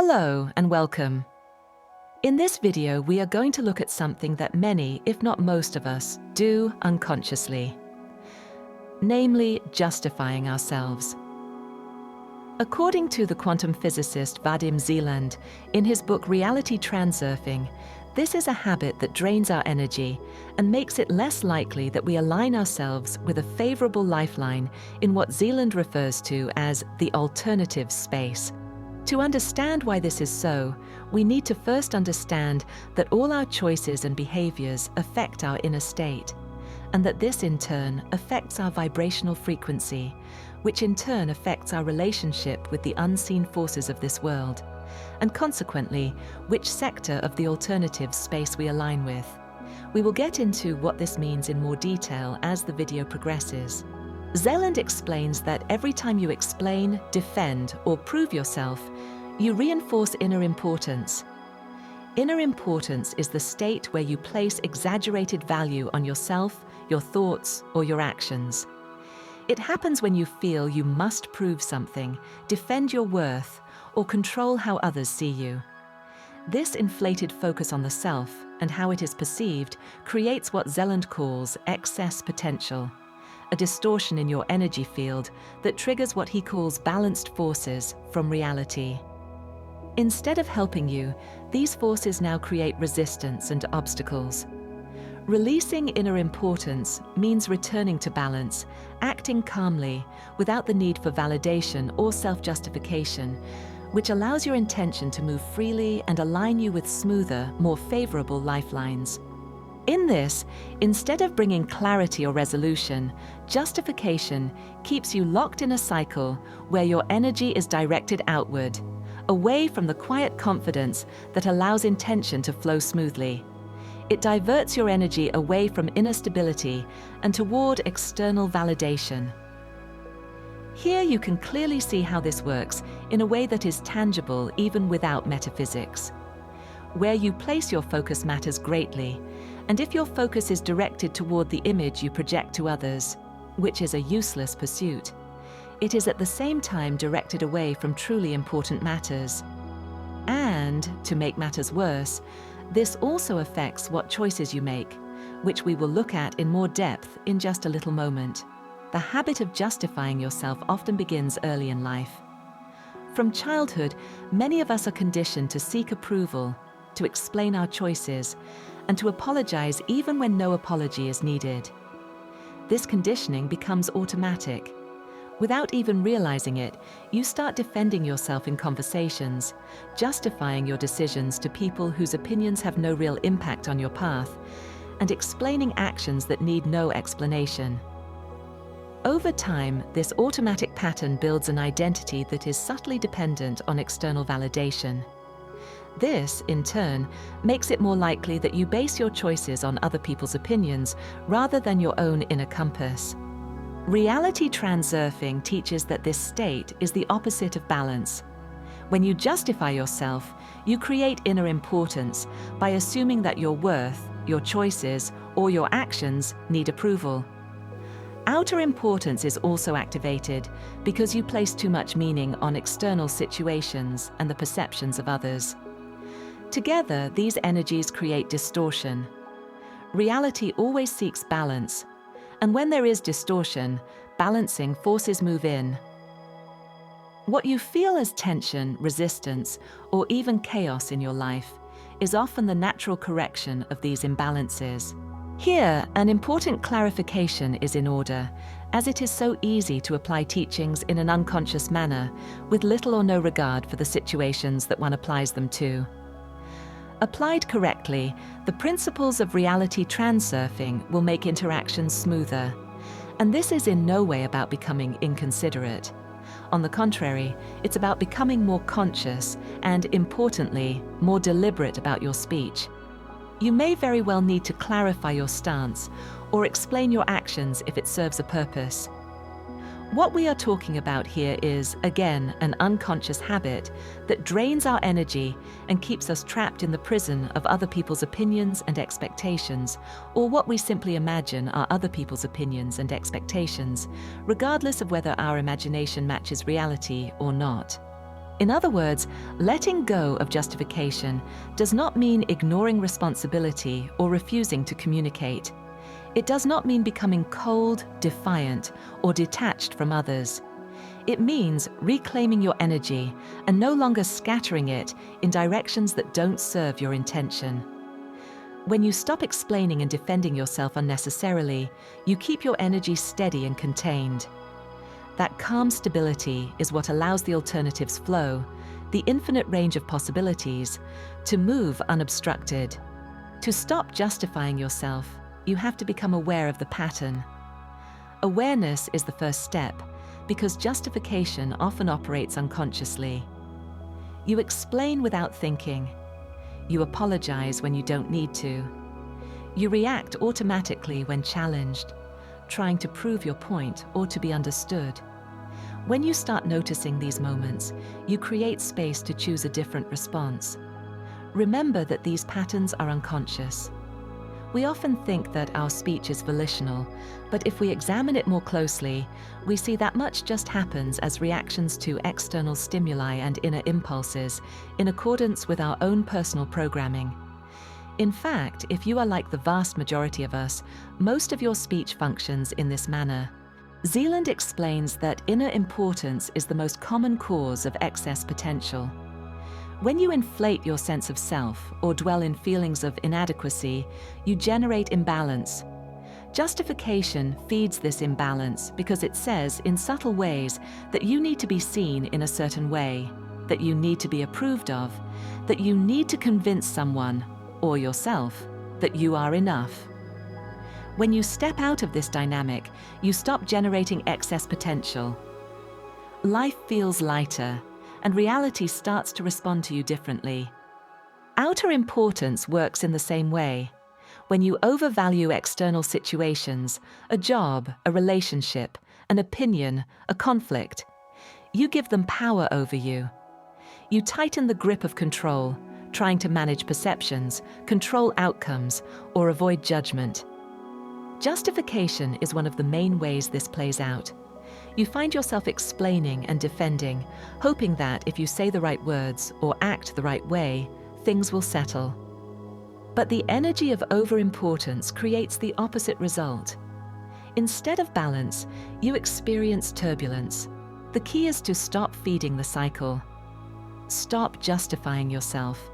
Hello and welcome. In this video, we are going to look at something that many, if not most of us, do unconsciously. Namely, justifying ourselves. According to the quantum physicist Vadim Zelands, in his book Reality Transurfing, this is a habit that drains our energy and makes it less likely that we align ourselves with a favorable lifeline in what Zelands refers to as the alternative space. To understand why this is so, we need to first understand that all our choices and behaviors affect our inner state, and that this in turn affects our vibrational frequency, which in turn affects our relationship with the unseen forces of this world, and consequently, which sector of the alternative space we align with. We will get into what this means in more detail as the video progresses. Zelands explains that every time you explain, defend, or prove yourself, you reinforce inner importance. Inner importance is the state where you place exaggerated value on yourself, your thoughts, or your actions. It happens when you feel you must prove something, defend your worth, or control how others see you. This inflated focus on the self and how it is perceived creates what Zelands calls excess potential, a distortion in your energy field that triggers what he calls balanced forces from reality. Instead of helping you, these forces now create resistance and obstacles. Releasing inner importance means returning to balance, acting calmly, without the need for validation or self-justification, which allows your intention to move freely and align you with smoother, more favorable lifelines. In this, instead of bringing clarity or resolution, justification keeps you locked in a cycle where your energy is directed outward, away from the quiet confidence that allows intention to flow smoothly. It diverts your energy away from inner stability and toward external validation. Here you can clearly see how this works in a way that is tangible even without metaphysics. Where you place your focus matters greatly, and if your focus is directed toward the image you project to others, which is a useless pursuit, it is at the same time directed away from truly important matters. And, to make matters worse, this also affects what choices you make, which we will look at in more depth in just a little moment. The habit of justifying yourself often begins early in life. From childhood, many of us are conditioned to seek approval, to explain our choices, and to apologize even when no apology is needed. This conditioning becomes automatic. Without even realizing it, you start defending yourself in conversations, justifying your decisions to people whose opinions have no real impact on your path, and explaining actions that need no explanation. Over time, this automatic pattern builds an identity that is subtly dependent on external validation. This, in turn, makes it more likely that you base your choices on other people's opinions rather than your own inner compass. Reality Transurfing teaches that this state is the opposite of balance. When you justify yourself, you create inner importance by assuming that your worth, your choices, or your actions need approval. Outer importance is also activated because you place too much meaning on external situations and the perceptions of others. Together, these energies create distortion. Reality always seeks balance, and when there is distortion, balancing forces move in. What you feel as tension, resistance, or even chaos in your life is often the natural correction of these imbalances. Here, an important clarification is in order, as it is so easy to apply teachings in an unconscious manner with little or no regard for the situations that one applies them to. Applied correctly, the principles of reality transurfing will make interactions smoother, and this is in no way about becoming inconsiderate. On the contrary, it's about becoming more conscious and, importantly, more deliberate about your speech. You may very well need to clarify your stance or explain your actions if it serves a purpose. What we are talking about here is, again, an unconscious habit that drains our energy and keeps us trapped in the prison of other people's opinions and expectations, or what we simply imagine are other people's opinions and expectations, regardless of whether our imagination matches reality or not. In other words, letting go of justification does not mean ignoring responsibility or refusing to communicate. It does not mean becoming cold, defiant, or detached from others. It means reclaiming your energy and no longer scattering it in directions that don't serve your intention. When you stop explaining and defending yourself unnecessarily, you keep your energy steady and contained. That calm stability is what allows the alternatives flow, the infinite range of possibilities, to move unobstructed. To stop justifying yourself, you have to become aware of the pattern. Awareness is the first step, because justification often operates unconsciously. You explain without thinking. You apologize when you don't need to. You react automatically when challenged, trying to prove your point or to be understood. When you start noticing these moments, you create space to choose a different response. Remember that these patterns are unconscious. We often think that our speech is volitional, but if we examine it more closely, we see that much just happens as reactions to external stimuli and inner impulses, in accordance with our own personal programming. In fact, if you are like the vast majority of us, most of your speech functions in this manner. Zelands explains that inner importance is the most common cause of excess potential. When you inflate your sense of self or dwell in feelings of inadequacy, you generate imbalance. Justification feeds this imbalance because it says in subtle ways that you need to be seen in a certain way, that you need to be approved of, that you need to convince someone, or yourself, that you are enough. When you step out of this dynamic, you stop generating excess potential. Life feels lighter, and reality starts to respond to you differently. Outer importance works in the same way. When you overvalue external situations, a job, a relationship, an opinion, a conflict, you give them power over you. You tighten the grip of control, trying to manage perceptions, control outcomes, or avoid judgment. Justification is one of the main ways this plays out. You find yourself explaining and defending, hoping that if you say the right words or act the right way, things will settle. But the energy of overimportance creates the opposite result. Instead of balance, you experience turbulence. The key is to stop feeding the cycle. Stop justifying yourself.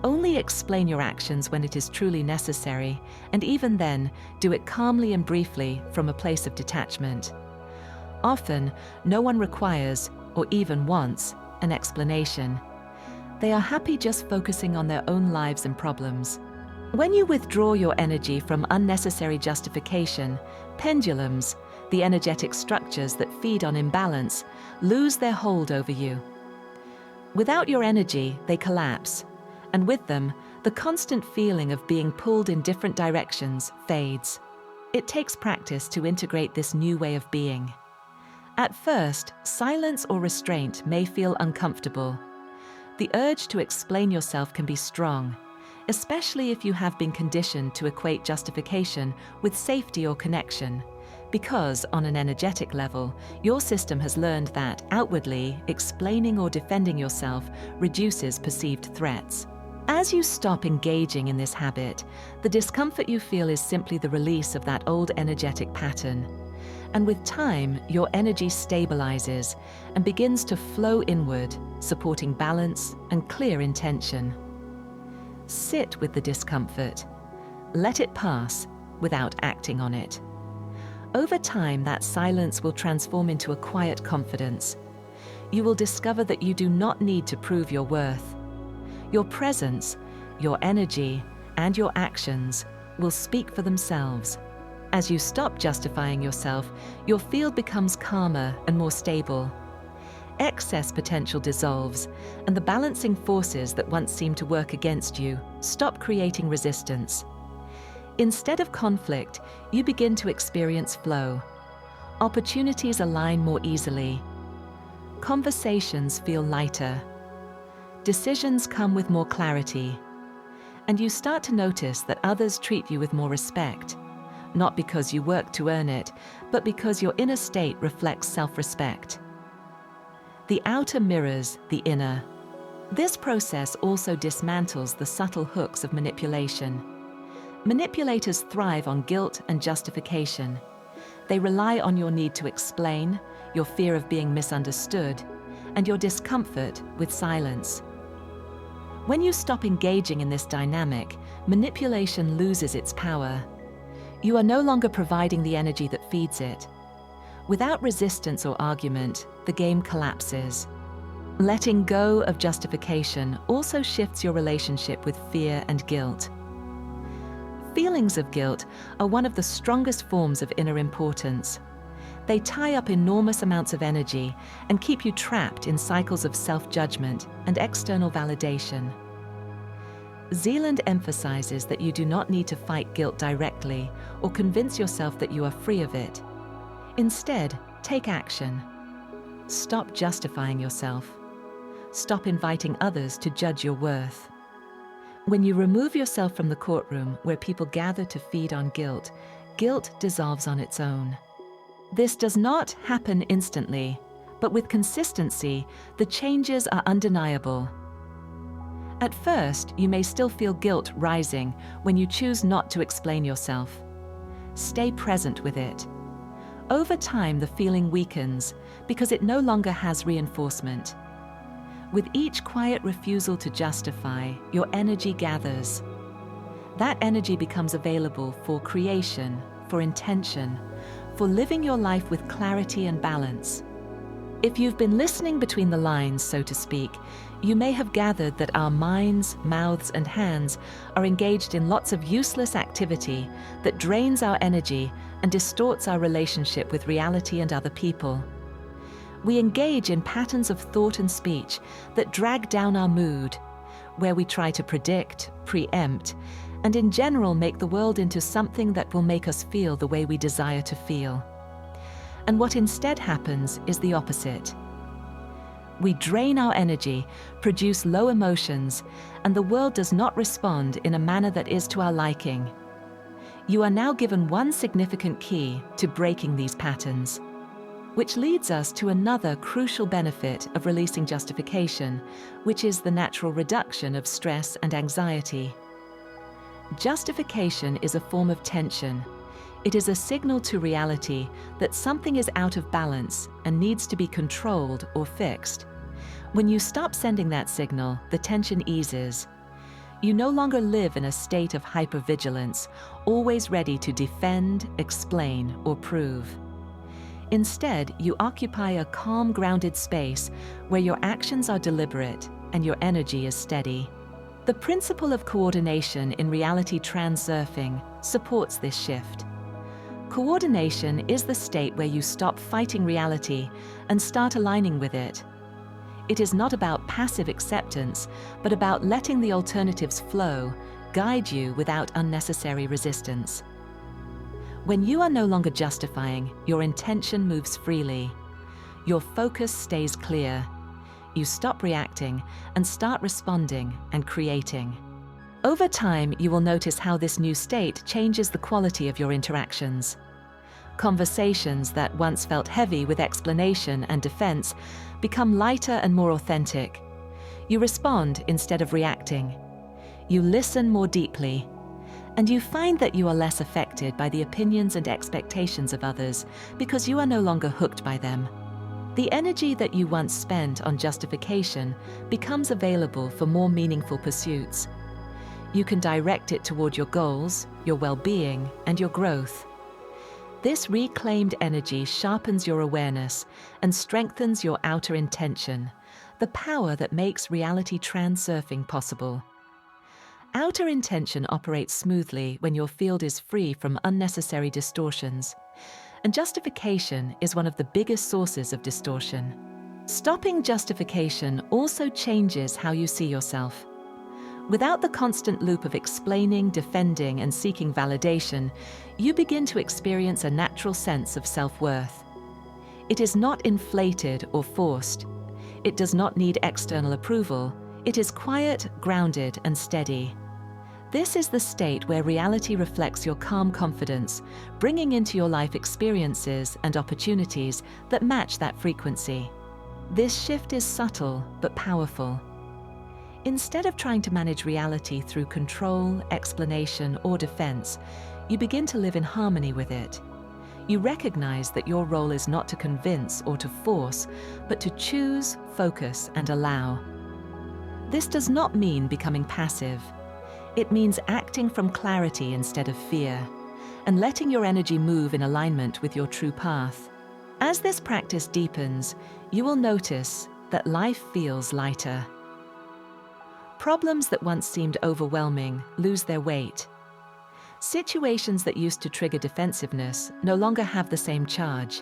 Only explain your actions when it is truly necessary, and even then, do it calmly and briefly from a place of detachment. Often, no one requires, or even wants, an explanation. They are happy just focusing on their own lives and problems. When you withdraw your energy from unnecessary justification, pendulums, the energetic structures that feed on imbalance, lose their hold over you. Without your energy, they collapse, and with them, the constant feeling of being pulled in different directions fades. It takes practice to integrate this new way of being. At first, silence or restraint may feel uncomfortable. The urge to explain yourself can be strong, especially if you have been conditioned to equate justification with safety or connection, because on an energetic level, your system has learned that outwardly, explaining or defending yourself reduces perceived threats. As you stop engaging in this habit, the discomfort you feel is simply the release of that old energetic pattern. And with time, your energy stabilizes and begins to flow inward, supporting balance and clear intention. Sit with the discomfort. Let it pass without acting on it. Over time, that silence will transform into a quiet confidence. You will discover that you do not need to prove your worth. Your presence, your energy, and your actions will speak for themselves. As you stop justifying yourself, your field becomes calmer and more stable. Excess potential dissolves, and the balancing forces that once seemed to work against you stop creating resistance. Instead of conflict, you begin to experience flow. Opportunities align more easily. Conversations feel lighter. Decisions come with more clarity. And you start to notice that others treat you with more respect. Not because you work to earn it, but because your inner state reflects self-respect. The outer mirrors the inner. This process also dismantles the subtle hooks of manipulation. Manipulators thrive on guilt and justification. They rely on your need to explain, your fear of being misunderstood, and your discomfort with silence. When you stop engaging in this dynamic, manipulation loses its power. You are no longer providing the energy that feeds it. Without resistance or argument, the game collapses. Letting go of justification also shifts your relationship with fear and guilt. Feelings of guilt are one of the strongest forms of inner importance. They tie up enormous amounts of energy and keep you trapped in cycles of self-judgment and external validation. Zelands emphasizes that you do not need to fight guilt directly or convince yourself that you are free of it. Instead, take action. Stop justifying yourself. Stop inviting others to judge your worth. When you remove yourself from the courtroom where people gather to feed on guilt, guilt dissolves on its own. This does not happen instantly, but with consistency, the changes are undeniable. At first, you may still feel guilt rising when you choose not to explain yourself. Stay present with it. Over time, the feeling weakens because it no longer has reinforcement. With each quiet refusal to justify, your energy gathers. That energy becomes available for creation, for intention, for living your life with clarity and balance. If you've been listening between the lines, so to speak, you may have gathered that our minds, mouths, and hands are engaged in lots of useless activity that drains our energy and distorts our relationship with reality and other people. We engage in patterns of thought and speech that drag down our mood, where we try to predict, preempt, and in general make the world into something that will make us feel the way we desire to feel. And what instead happens is the opposite. We drain our energy, produce low emotions, and the world does not respond in a manner that is to our liking. You are now given one significant key to breaking these patterns, which leads us to another crucial benefit of releasing justification, which is the natural reduction of stress and anxiety. Justification is a form of tension. It is a signal to reality that something is out of balance and needs to be controlled or fixed. When you stop sending that signal, the tension eases. You no longer live in a state of hypervigilance, always ready to defend, explain, or prove. Instead, you occupy a calm, grounded space where your actions are deliberate and your energy is steady. The principle of coordination in reality transurfing supports this shift. Coordination is the state where you stop fighting reality and start aligning with it. It is not about passive acceptance, but about letting the alternatives flow, guide you without unnecessary resistance. When you are no longer justifying, your intention moves freely. Your focus stays clear. You stop reacting and start responding and creating. Over time, you will notice how this new state changes the quality of your interactions. Conversations that once felt heavy with explanation and defense become lighter and more authentic. You respond instead of reacting. You listen more deeply. And you find that you are less affected by the opinions and expectations of others because you are no longer hooked by them. The energy that you once spent on justification becomes available for more meaningful pursuits. You can direct it toward your goals, your well-being, and your growth. This reclaimed energy sharpens your awareness and strengthens your outer intention, the power that makes reality transurfing possible. Outer intention operates smoothly when your field is free from unnecessary distortions, and justification is one of the biggest sources of distortion. Stopping justification also changes how you see yourself. Without the constant loop of explaining, defending, and seeking validation, you begin to experience a natural sense of self-worth. It is not inflated or forced. It does not need external approval. It is quiet, grounded, and steady. This is the state where reality reflects your calm confidence, bringing into your life experiences and opportunities that match that frequency. This shift is subtle but powerful. Instead of trying to manage reality through control, explanation, or defense, you begin to live in harmony with it. You recognize that your role is not to convince or to force, but to choose, focus, and allow. This does not mean becoming passive. It means acting from clarity instead of fear, and letting your energy move in alignment with your true path. As this practice deepens, you will notice that life feels lighter. Problems that once seemed overwhelming lose their weight. Situations that used to trigger defensiveness no longer have the same charge.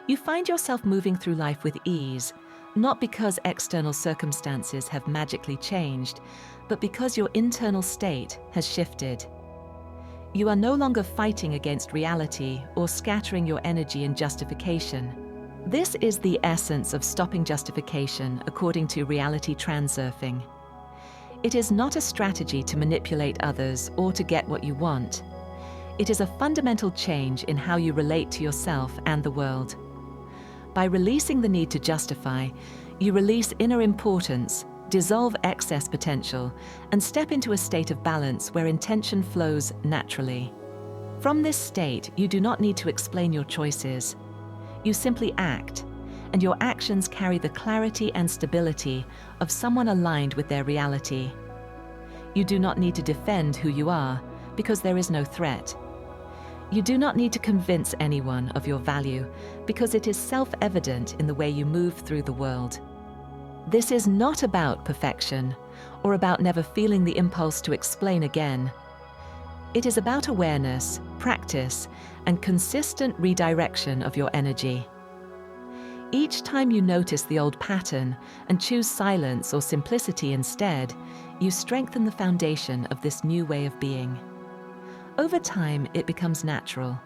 You find yourself moving through life with ease, not because external circumstances have magically changed, but because your internal state has shifted. You are no longer fighting against reality or scattering your energy in justification. This is the essence of stopping justification, according to Reality Transurfing. It is not a strategy to manipulate others or to get what you want. It is a fundamental change in how you relate to yourself and the world. By releasing the need to justify, you release inner importance, dissolve excess potential, and step into a state of balance where intention flows naturally. From this state, you do not need to explain your choices. You simply act, and your actions carry the clarity and stability of someone aligned with their reality. You do not need to defend who you are, because there is no threat. You do not need to convince anyone of your value, because it is self-evident in the way you move through the world. This is not about perfection, or about never feeling the impulse to explain again. It is about awareness, practice, and consistent redirection of your energy. Each time you notice the old pattern and choose silence or simplicity instead, you strengthen the foundation of this new way of being. Over time, it becomes natural.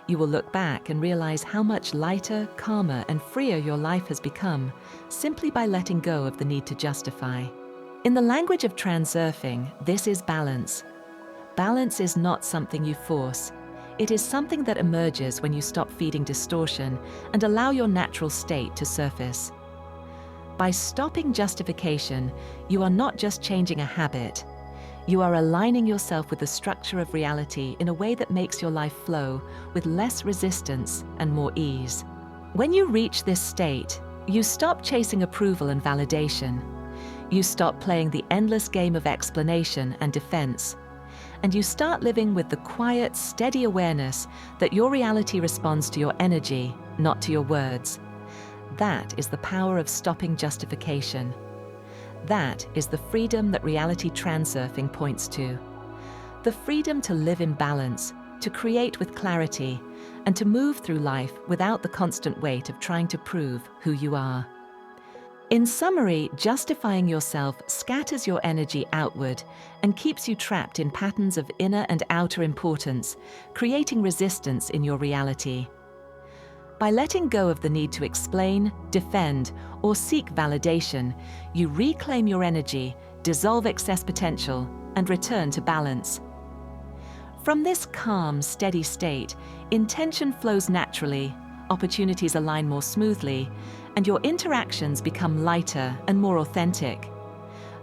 You will look back and realize how much lighter, calmer, and freer your life has become simply by letting go of the need to justify. In the language of transurfing, this is balance. Balance is not something you force. It is something that emerges when you stop feeding distortion and allow your natural state to surface. By stopping justification, you are not just changing a habit. You are aligning yourself with the structure of reality in a way that makes your life flow with less resistance and more ease. When you reach this state, you stop chasing approval and validation. You stop playing the endless game of explanation and defense. And you start living with the quiet, steady awareness that your reality responds to your energy, not to your words. That is the power of stopping justification. That is the freedom that Reality Transurfing points to. The freedom to live in balance, to create with clarity, and to move through life without the constant weight of trying to prove who you are. In summary, justifying yourself scatters your energy outward and keeps you trapped in patterns of inner and outer importance, creating resistance in your reality. By letting go of the need to explain, defend, or seek validation, you reclaim your energy, dissolve excess potential, and return to balance. From this calm, steady state, intention flows naturally, opportunities align more smoothly, and your interactions become lighter and more authentic.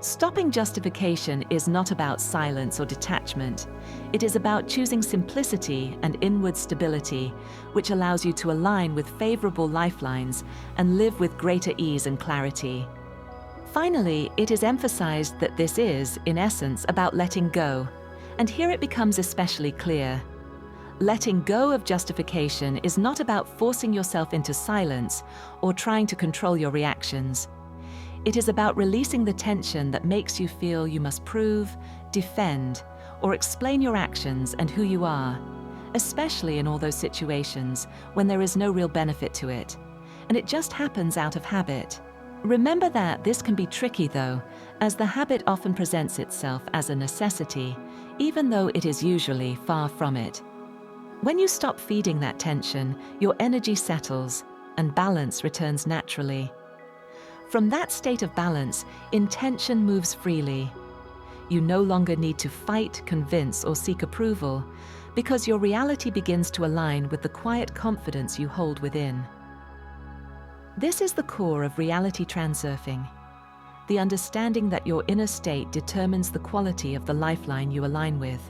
Stopping justification is not about silence or detachment. It is about choosing simplicity and inward stability, which allows you to align with favorable lifelines and live with greater ease and clarity. Finally, it is emphasized that this is, in essence, about letting go, and here it becomes especially clear. Letting go of justification is not about forcing yourself into silence or trying to control your reactions. It is about releasing the tension that makes you feel you must prove, defend, or explain your actions and who you are, especially in all those situations when there is no real benefit to it, and it just happens out of habit. Remember that this can be tricky though, as the habit often presents itself as a necessity, even though it is usually far from it. When you stop feeding that tension, your energy settles and balance returns naturally. From that state of balance, intention moves freely. You no longer need to fight, convince, or seek approval, because your reality begins to align with the quiet confidence you hold within. This is the core of reality transurfing, the understanding that your inner state determines the quality of the lifeline you align with.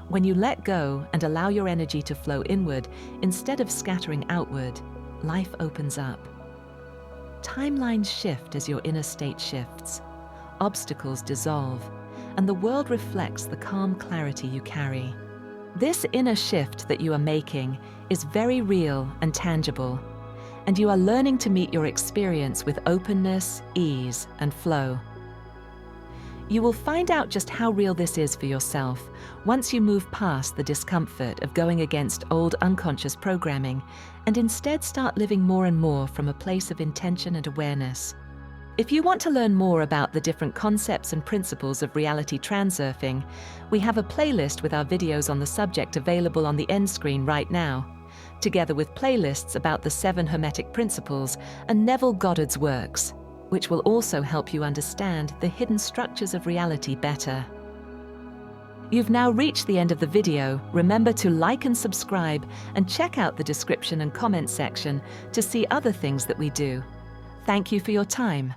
When you let go and allow your energy to flow inward instead of scattering outward, life opens up. Timelines shift as your inner state shifts. Obstacles dissolve, and the world reflects the calm clarity you carry. This inner shift that you are making is very real and tangible, and you are learning to meet your experience with openness, ease, and flow. You will find out just how real this is for yourself once you move past the discomfort of going against old unconscious programming and instead start living more and more from a place of intention and awareness. If you want to learn more about the different concepts and principles of reality transurfing, we have a playlist with our videos on the subject available on the end screen right now, together with playlists about the 7 Hermetic principles and Neville Goddard's works, which will also help you understand the hidden structures of reality better. You've now reached the end of the video. Remember to like and subscribe, and check out the description and comment section to see other things that we do. Thank you for your time.